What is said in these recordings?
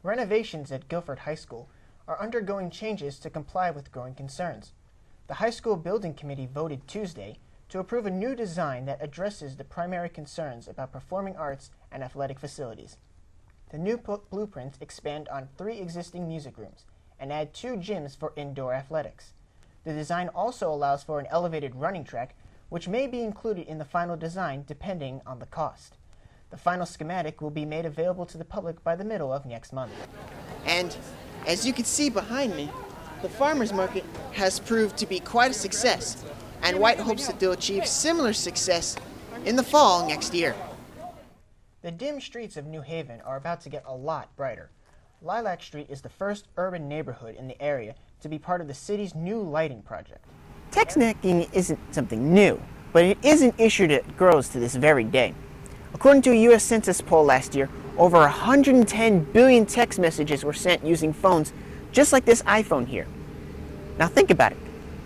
Renovations at Guilford High School are undergoing changes to comply with growing concerns. The high school building committee voted Tuesday to approve a new design that addresses the primary concerns about performing arts and athletic facilities. The new blueprints expand on 3 existing music rooms and add 2 gyms for indoor athletics. The design also allows for an elevated running track, which may be included in the final design depending on the cost. The final schematic will be made available to the public by the middle of next month. And as you can see behind me, the farmers market has proved to be quite a success, and White hopes that they'll achieve similar success in the fall next year. The dim streets of New Haven are about to get a lot brighter. Lilac Street is the first urban neighborhood in the area to be part of the city's new lighting project. Text-necking isn't something new, but it is an issue that grows to this very day. According to a U.S. Census poll last year, over 110 billion text messages were sent using phones just like this iPhone here. Now think about it.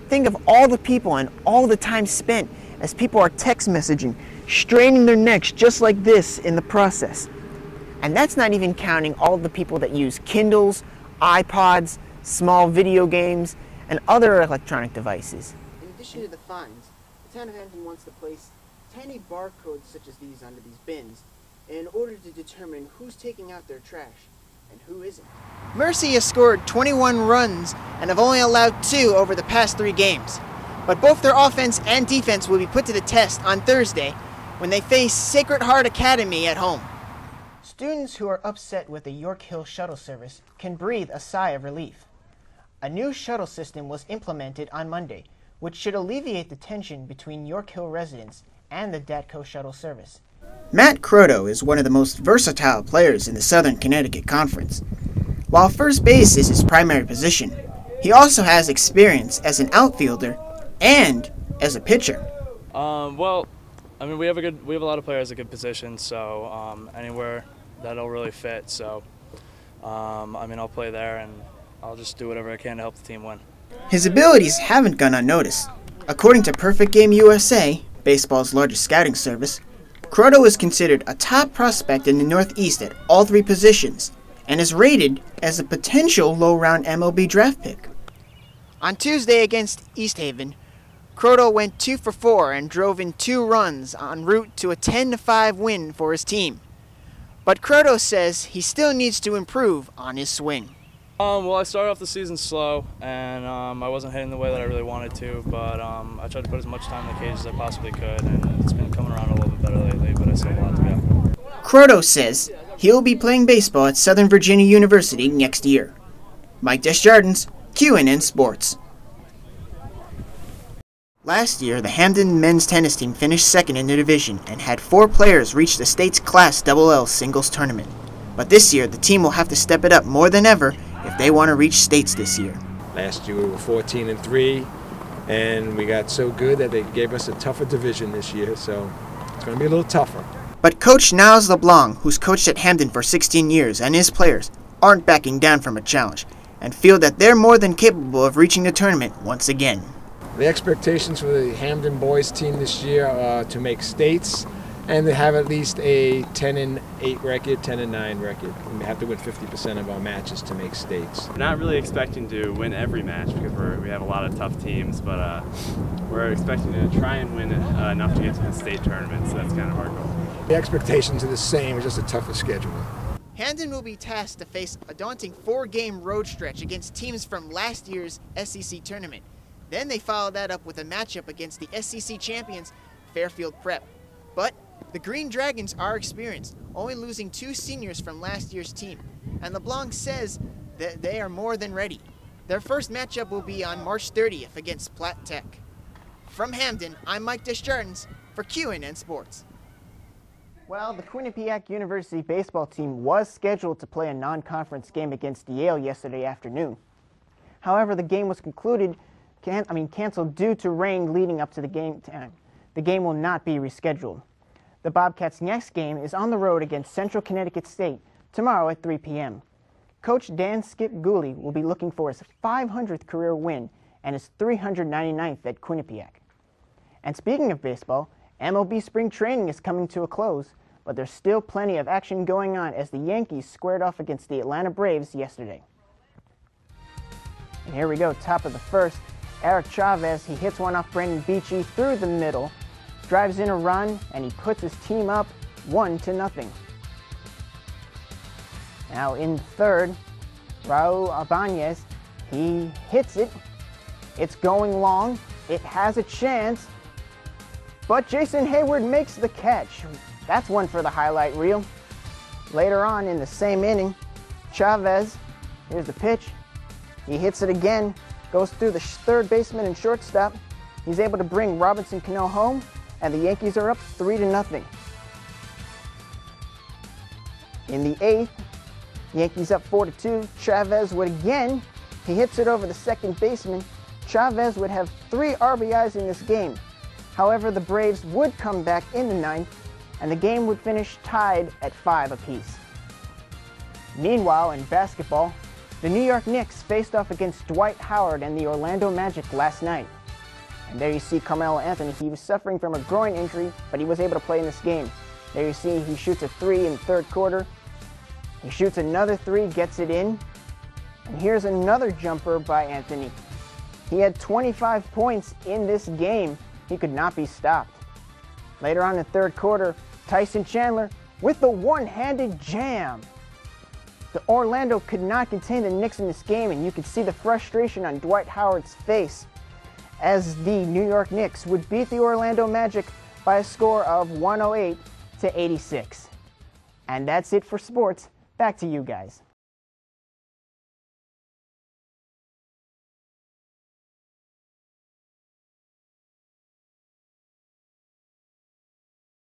Think of all the people and all the time spent as people are text messaging, straining their necks just like this in the process. And that's not even counting all of the people that use Kindles, iPods, small video games, and other electronic devices. In addition to the fines, the town of Hampton wants to place tiny barcodes such as these onto these bins in order to determine who's taking out their trash and who isn't. Mercy has scored 21 runs and have only allowed 2 over the past 3 games. But both their offense and defense will be put to the test on Thursday when they face Sacred Heart Academy at home. Students who are upset with the York Hill shuttle service can breathe a sigh of relief. A new shuttle system was implemented on Monday, which should alleviate the tension between York Hill residents and the DATCO shuttle service. Matt Croto is one of the most versatile players in the Southern Connecticut Conference. While first base is his primary position, he also has experience as an outfielder and as a pitcher. Well, I mean, we have a lot of players at good positions, so anywhere that'll really fit. So, I mean, I'll play there and I'll just do whatever I can to help the team win. His abilities haven't gone unnoticed. According to Perfect Game USA, baseball's largest scouting service, Croto is considered a top prospect in the Northeast at all 3 positions and is rated as a potential low-round MLB draft pick. On Tuesday against East Haven, Croto went 2 for 4 and drove in 2 runs en route to a 10-5 win for his team. But Croto says he still needs to improve on his swing. Well, I started off the season slow, and I wasn't hitting the way that I really wanted to, but I tried to put as much time in the cage as I possibly could, and it's been coming around a little bit better lately, but I still have a lot to go. Croto says he'll be playing baseball at Southern Virginia University next year. Mike Desjardins, QNN Sports. Last year, the Hampden men's tennis team finished 2nd in the division and had 4 players reach the state's Class LL singles tournament. But this year, the team will have to step it up more than ever if they want to reach states this year. Last year we were 14-3, and we got so good that they gave us a tougher division this year, so it's going to be a little tougher. But Coach Niles LeBlanc, who's coached at Hampden for 16 years, and his players aren't backing down from a challenge and feel that they're more than capable of reaching the tournament once again. The expectations for the Hampden boys team this year are to make states and to have at least a 10-8 record, 10-9 record. We have to win 50% of our matches to make states. We're not really expecting to win every match because we have a lot of tough teams, but we're expecting to try and win enough to get to the state tournament, so that's kind of our goal. The expectations are the same, it's just a tougher schedule. Hampden will be tasked to face a daunting 4-game road stretch against teams from last year's SEC tournament. Then they follow that up with a matchup against the SEC champions, Fairfield Prep. But the Green Dragons are experienced, only losing 2 seniors from last year's team, and LeBlanc says that they are more than ready. Their first matchup will be on March 30th against Platt Tech. From Hampden, I'm Mike Desjardins for QNN Sports. Well, the Quinnipiac University baseball team was scheduled to play a non-conference game against Yale yesterday afternoon. However, the game was canceled due to rain leading up to the game time. The game will not be rescheduled. The Bobcats' next game is on the road against Central Connecticut State tomorrow at 3 p.m. Coach Dan Skip Gooley will be looking for his 500th career win and his 399th at Quinnipiac. And speaking of baseball, MLB spring training is coming to a close, but there's still plenty of action going on as the Yankees squared off against the Atlanta Braves yesterday. And here we go, top of the first. Eric Chavez, he hits one off Brandon Beachy through the middle, drives in a run, and he puts his team up 1-0. Now in third, Raul Ibanez, he hits it. It's going long. It has a chance. But Jason Hayward makes the catch. That's one for the highlight reel. Later on in the same inning, Chavez, here's the pitch. He hits it again, goes through the third baseman and shortstop. He's able to bring Robinson Cano home, and the Yankees are up 3-0. In the eighth, Yankees up 4-2. Chavez would again, he hits it over the second baseman. Chavez would have 3 RBIs in this game. However, the Braves would come back in the ninth, and the game would finish tied at 5 apiece. Meanwhile, in basketball, the New York Knicks faced off against Dwight Howard and the Orlando Magic last night. And there you see Carmelo Anthony. He was suffering from a groin injury, but he was able to play in this game. There you see he shoots a 3 in the third quarter. He shoots another 3, gets it in. And here's another jumper by Anthony. He had 25 points in this game. He could not be stopped. Later on in the third quarter, Tyson Chandler with the one-handed jam. The Orlando could not contain the Knicks in this game, and you could see the frustration on Dwight Howard's face as the New York Knicks would beat the Orlando Magic by a score of 108-86. And that's it for sports. Back to you guys.